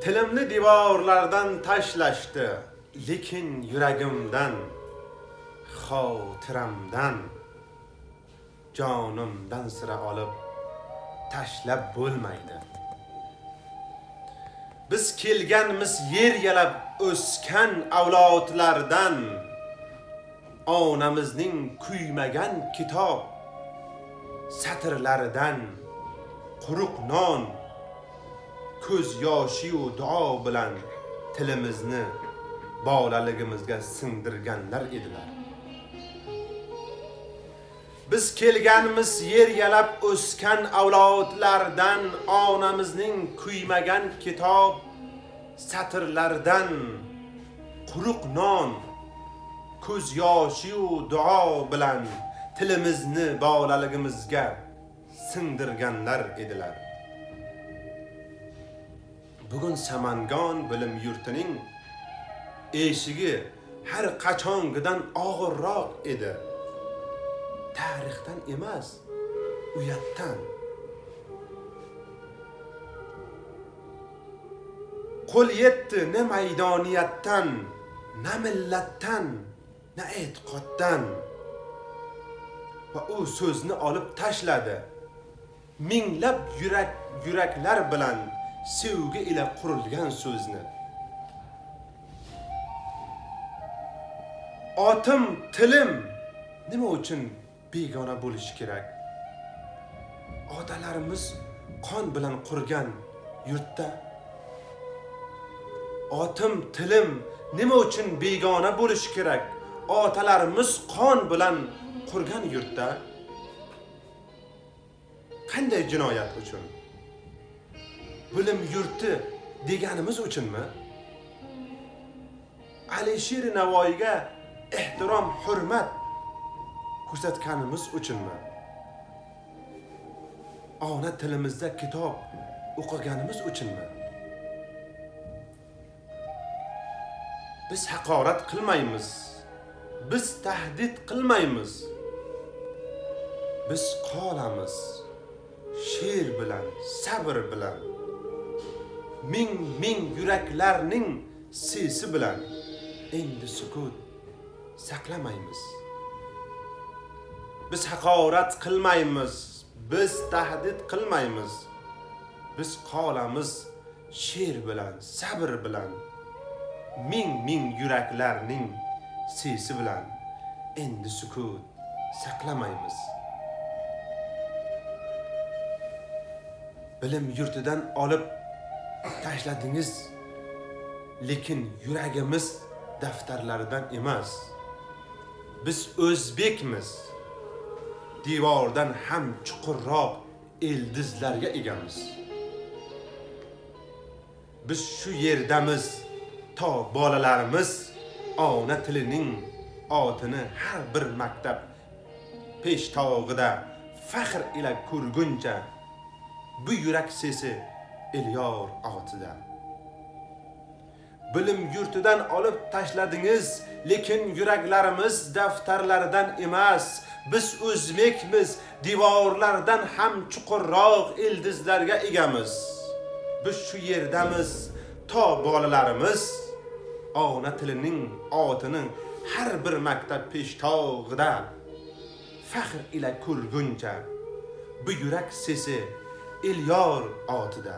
Tilimni devorlardan tashlashdi, lekin yuragimdan, xotiramdan, jonimdan sira olib tashlab bo'lmaydi. Biz kelganmiz yer yalab o'skan avlodlardan, onamizning kuymagan kitob satrlaridan, quruq non, ko'z yoshi u duo bilan tilimizni bolaligimizga singdirganlar edilar. Biz kelganmiz yer yalab o'skan avlodlardan, onamizning kuymagan kitob satrlaridan, quruq non, ko'z yoshi u duo bilan tilimizni bolaligimizga singdirganlar edilar. Bugun Samangon bilim yurtining eshigi har qachongidan og'irroq edi. Tarixdan emas, uyatdan. Qo'l yetdi ne maydoniyatdan, na millatdan, na e'tiqoddan. Va u so'zni olib tashladi. Minglab yuraklar bilan sevgi ila qurilgan so'zni. Otim, tilim nima uchun begona bo'lishi kerak? Otalarimiz qon bilan qurgan yurtda. Otim, tilim nima uchun begona bo'lishi kerak? Otalarimiz qon bilan qurgan yurtda. Qanday jinoyat uchun? Bilim yurti deganimiz uchunmi? Alisher Navoiyga ehtirom, hurmat ko'rsatganimiz uchunmi? Ona tilimizda kitob o'qiganimiz uchunmi? Biz haqorat qilmaymiz. Biz tahdid qilmaymiz. Biz qolamiz she'r bilan, sabr bilan, ming yuraklarning sesi bilan endi sukut saqlamaymiz. Biz haqorat qilmaymiz, biz tahdid qilmaymiz. Biz qolamiz she'r bilan, sabr bilan, ming yuraklarning sesi bilan endi sukut saqlamaymiz. Bilim yurtidan olib tashladingiz, lekin yuragimiz daftarlaridan emas. Biz o'zbekmiz. Devordan ham chuqurroq ildizlarga egamiz. Biz shu yerdamiz to bolalarimiz ona tilining otini har bir maktab peshtog'ida faxr ila ko'rguncha, bu yurak sesi Elyor otida. Bilim yurtidan olib tashladingiz, lekin yuraklarimiz daftarlaridan emas. Biz o'zbekmiz, devorlardan ham chuqurroq ildizlarga egamiz. Biz shu yerdamiz to bolalarimiz ona tilining otini har bir maktab peshtog'ida faxr ila ko'rguncha, bu yurak sesi Elyor otida.